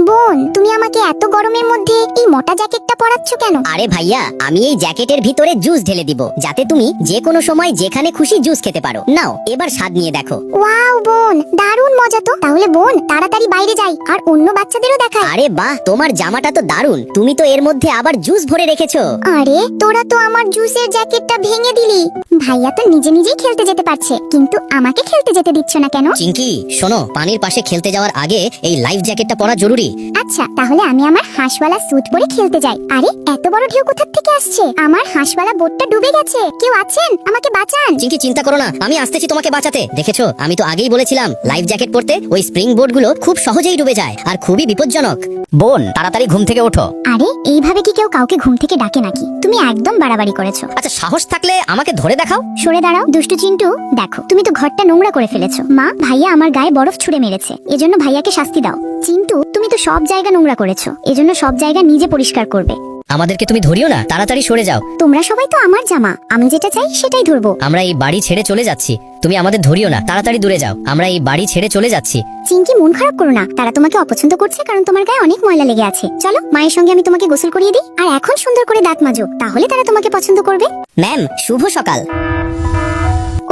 বোন, তুমি আমাকে এত গরমের মধ্যে এই মোটা জ্যাকেটটা পরাচ্ছ কেন? আরে ভাইয়া, আমি এই জ্যাকেটের ভিতরে জুস ঢেলে দিব, যাতে তুমি যে কোনো সময় যেখানে খুশি জুস খেতে পারো। নাও, এবার স্বাদ নিয়ে দেখো। ওয়াও বোন, দারুণ মজা তো। তাহলে বোন, তাড়াতাড়ি বাইরে যাই আর অন্য বাচ্চাদেরও দেখাই। আরে বাহ, তোমার জামাটা তো দারুণ। তুমি তো এর মধ্যে আবার জুস ভরে রেখেছো। আরে তোরা তো আমার জুসের জ্যাকেটটা ভেঙে দিলি। ভাইয়া তো নিজে নিজেই খেলতে যেতে পারছে, কিন্তু আমাকে খেলতে যেতে দিচ্ছ না কেন? চিঙ্কি শোনো, পানির পাশে খেলতে যাওয়ার আগে এই লাইফ জ্যাকেটটা পরা জরুরি। আচ্ছা, তাহলে আমি আমার হাঁসওয়ালা স্যুট পরে খেলতে যাই। আরে এত বড় ঢেউ কোথা থেকে আসছে? আমার হাঁসওয়ালা বোটটা ডুবে গেছে। কেউ আছেন? আমাকে বাঁচান। চিঙ্কি চিন্তা করো না, আমি আসতেছি তোমাকে বাঁচাতে। দেখেছো, আমি তো আগেই বলেছিলাম লাইফ জ্যাকেট পরতে ওই স্প্রিং বোর্ড গুলো খুব সহজেই ডুবে যায় আর খুবই বিপজ্জনক। বোন, তাড়াতাড়ি ঘুম থেকে ওঠো। আরে এইভাবে কি কেউ কাউকে ঘুম থেকে ডাকে নাকি? তুমি একদম বাড়াবাড়ি করেছো। আচ্ছা, সাহস থাকলে আমাকে ধরে দেখাও। সরে দাঁড়াও দুষ্টু চিন্টু। দেখো, তুমি তো ঘরটা নোংরা করে ফেলেছো। মা, ভাইয়া আমার গায়ে বরফ ছুঁড়ে মেরেছে, এজন্য ভাইয়াকে শাস্তি দাও। চিন্টু, তুমি তো সব জায়গা নোংরা করেছো, এজন্য সব জায়গা নিজে পরিষ্কার করবে। আমাদেরকে তুমি ধরিও না, তাড়াতাড়ি সরে যাও। তোমরা সবাই তো আমার জামা, আমি যেটা চাই সেটাই ধরবো। আমরা এই বাড়ি ছেড়ে চলে যাচ্ছি, তুমি আমাদের ধরিও না, তাড়াতাড়ি দূরে যাও। আমরা এই বাড়ি ছেড়ে চলে যাচ্ছি। চিঙ্কি, মন খারাপ করো না। তারা তোমাকে অপছন্দ করছে কারণ তোমার গায়ে অনেক ময়লা লেগে আছে। চলো, মায়ের সঙ্গে আমি তোমাকে গোসল করিয়ে দিই। আর এখন সুন্দর করে দাঁত মাজো, তাহলে তারা তোমাকে পছন্দ করবে। ম্যাম, শুভ সকাল।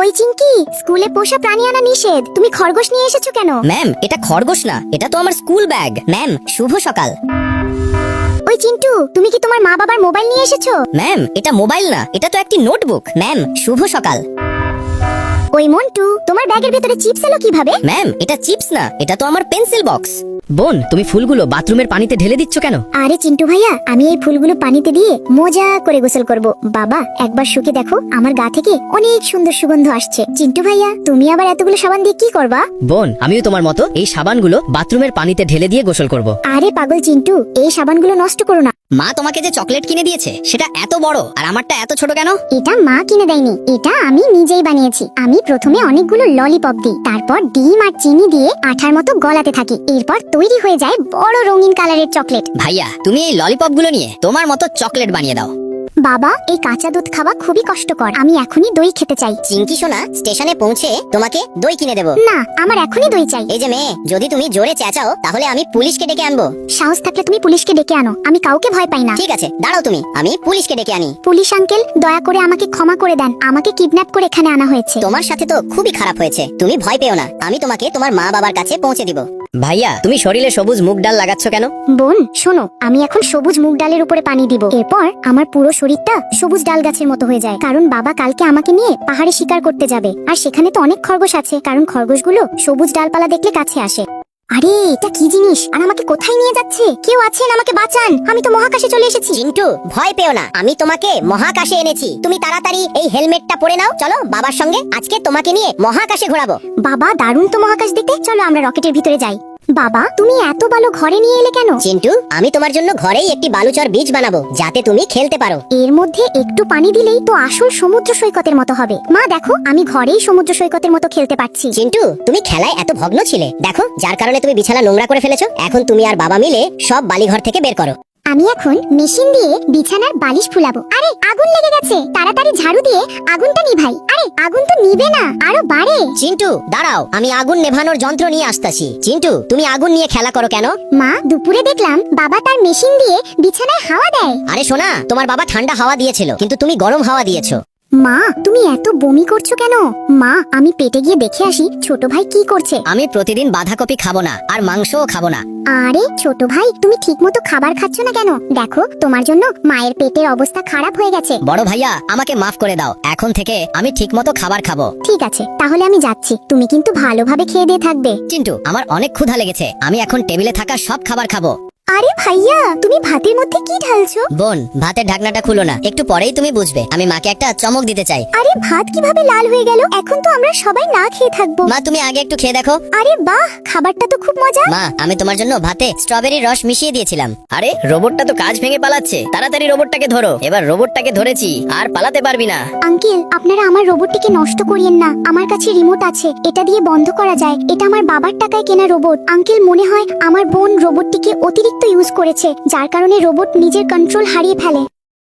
ওই চিঙ্কি, স্কুলে পোষা প্রাণী আনা নিষেধ। তুমি খরগোশ নিয়ে এসেছো কেন? ম্যাম, এটা খরগোশ না, এটা তো আমার স্কুল ব্যাগ। ম্যাম, শুভ সকাল। ওই চিন্টু, তুমি কি তোমার মা বাবার মোবাইল নিয়ে এসেছো? ম্যাম, এটা মোবাইল না, এটা তো একটি নোটবুক। ম্যাম, শুভ সকাল। ওই মন্টু, তোমার ব্যাগের ভেতরে চিপস এলো কিভাবে? ম্যাম, এটা চিপস না, এটা তো আমার পেন্সিল বক্স। বোন, তুমি ফুলগুলো বাথরুমের পানিতে ঢেলে দিচ্ছ কেন? আরে চিন্টু ভাইয়া, আমি এই ফুলগুলো পানিতে দিয়ে মজা করে গোসল করব। বাবা, একবার শুকে দেখো, আমার গা থেকে অনেক সুন্দর সুগন্ধ আসছে। চিন্টু ভাইয়া, তুমি আবার এতগুলো সাবান দিয়ে কি করবা? বোন, আমিও তোমার মতো এই সাবানগুলো বাথরুমের পানিতে ঢেলে দিয়ে গোসল করব। আরে পাগল চিন্টু, এই সাবানগুলো নষ্ট করো না। মা তোমাকে যে চকলেট কিনে দিয়েছে সেটা এত বড়, আর আমারটা এত ছোট কেন? এটা মা কিনে দেয়নি, এটা আমি নিজেই বানিয়েছি। আমি প্রথমে অনেকগুলো ললিপপ দিই, তারপর ডিম আর চিনি দিয়ে আঠার মতো গলাতে থাকি। এরপর তৈরি হয়ে যায় বড় রঙিন কালারের চকলেট। ভাইয়া, তুমি এই ললিপপ গুলো নিয়ে তোমার মতো চকলেট বানিয়ে দাও। বাবা, এই কাঁচা দুধ খাওয়া খুবই কষ্টকর। আমি এখনই দই খেতে চাই। চিঙ্কি সোনা, স্টেশনে পৌঁছে তোমাকে দই কিনে দেবো। না, আমার এখনই দই চাই। এই যে মেয়ে, যদি তুমি জোরে চেঁচাও তাহলে আমি পুলিশকে ডেকে আনবো। সাহস থাকলে তুমি পুলিশকে ডেকে আনো, আমি কাউকে ভয় পাই না। ঠিক আছে, দাঁড়াও তুমি, আমি পুলিশকে ডেকে আনি। পুলিশ আঙ্কেল, দয়া করে আমাকে ক্ষমা করে দেন। আমাকে কিডন্যাপ করে এখানে আনা হয়েছে। তোমার সাথে তো খুবই খারাপ হয়েছে, তুমি ভয় পেও না, আমি তোমাকে তোমার মা বাবার কাছে পৌঁছে দিব। ভাইয়া, তুমি শরীরে সবুজ মুগ ডাল লাগাচ্ছ কেন? বোন শোনো, আমি এখন সবুজ মুগ ডালের উপরে পানি দিব। এরপর আমার পুরো শরীরটা সবুজ ডাল গাছের মতো হয়ে যায়, কারণ বাবা কালকে আমাকে নিয়ে পাহাড়ে শিকার করতে যাবে। আর সেখানে তো অনেক খরগোশ আছে, কারণ খরগোশগুলো সবুজ ডালপালা দেখলে কাছে আসে। আরে এটা কি জিনিস, আর আমাকে কোথায় নিয়ে যাচ্ছে? কেউ আছেন? আমাকে বাঁচান, আমি তো মহাকাশে চলে এসেছি। চিন্টু, ভয় পেও না, আমি তোমাকে মহাকাশে এনেছি। তুমি তাড়াতাড়ি এই হেলমেটটা পরে নাও। চলো বাবার সঙ্গে আজকে তোমাকে নিয়ে মহাকাশে ঘোরাবো। বাবা, দারুণ তো মহাকাশ দেখতে। চলো আমরা রকেটের ভিতরে যাই। বাবা, তুমি এত ভালো ঘরে নিয়ে এলে কেন? চিন্টু, আমি তোমার জন্য ঘরেই একটি বালুচর বীজ বানাবো, যাতে তুমি খেলতে পারো। এর মধ্যে একটু পানি দিলেই তো আসল সমুদ্র সৈকতের মতো হবে। মা দেখো, আমি ঘরেই সমুদ্র সৈকতের মতো খেলতে পারছি। চিন্টু, তুমি খেলায় এত ভগ্ন ছিলে, দেখো যার কারণে তুমি বিছানা নোংরা করে ফেলেছো। এখন তুমি আর বাবা মিলে সব বালি ঘর থেকে বের করো। আমি এখন মেশিন দিয়ে বিছানার বালিশ ফুলাবো। আরে আগুন লেগে গেছে, তাড়াতাড়ি ঝাড়ু দিয়ে আগুনটা নিভাই। আরে আগুন তো নিবে না, আরো বাড়ে। চিন্টু দাঁড়াও, আমি আগুন নেভানোর যন্ত্র নিয়ে আসতাছি। চিন্টু, তুমি আগুন নিয়ে খেলা করো কেন? মা, দুপুরে দেখলাম বাবা তার মেশিন দিয়ে বিছানায় হাওয়া দেয়। আরে সোনা, তোমার বাবা ঠান্ডা হাওয়া দিয়েছিল, কিন্তু তুমি গরম হাওয়া দিয়েছো। মা, তুমি এত বমি করছো কেন? মা, আমি পেটে গিয়ে দেখে আসি ছোট ভাই কি করছে। আমি প্রতিদিন বাঁধাকপি খাবো না, আর মাংসও খাবো না। আরে ছোট ভাই, তুমি ঠিকমতো খাবার খাচ্ছ না কেন? দেখো, তোমার জন্য মায়ের পেটের অবস্থা খারাপ হয়ে গেছে। বড় ভাইয়া, আমাকে মাফ করে দাও, এখন থেকে আমি ঠিকমতো খাবার খাবো। ঠিক আছে, তাহলে আমি যাচ্ছি। তুমি কিন্তু ভালোভাবে খেয়ে দিয়ে থাকবে। চিন্টু, আমার অনেক ক্ষুধা লেগেছে, আমি এখন টেবিলে থাকা সব খাবার খাবো। আরে ভাইয়া, তুমি ভাতের মধ্যে কি ঢালছো? বোন, ভাতের ঢাকনাটা খুলো না, একটু পরেই তুমি বুঝবে। আমি মাকে একটা চমক দিতে চাই। আরে ভাত কিভাবে লাল হয়ে গেল? এখন তো আমরা সবাই না খেয়ে থাকবো। মা, তুমি আগে একটু খেয়ে দেখো। আরে বাহ, খাবারটা তো খুব মজা। মা, আমি তোমার জন্য ভাতে স্ট্রবেরির রস মিশিয়ে দিয়েছিলাম। আরে রোবটটা তো কাজ ভেঙে পালাচ্ছে, তাড়াতাড়ি রোবটটাকে ধরো। এবার রোবটটাকে ধরেছি, আর পালাতে পারবি না। আঙ্কেল, আপনারা আমার রোবটটিকে নষ্ট করিয়েন না। আমার কাছে রিমোট আছে, এটা দিয়ে বন্ধ করা যায়। এটা আমার বাবার টাকায় কেনা রোবট। আঙ্কেল, মনে হয় আমার বোন রোবটটিকে অতিরিক্ত ইউজ করেছে, যার কারণে রোবট নিজের কন্ট্রোল হারিয়ে ফেলে।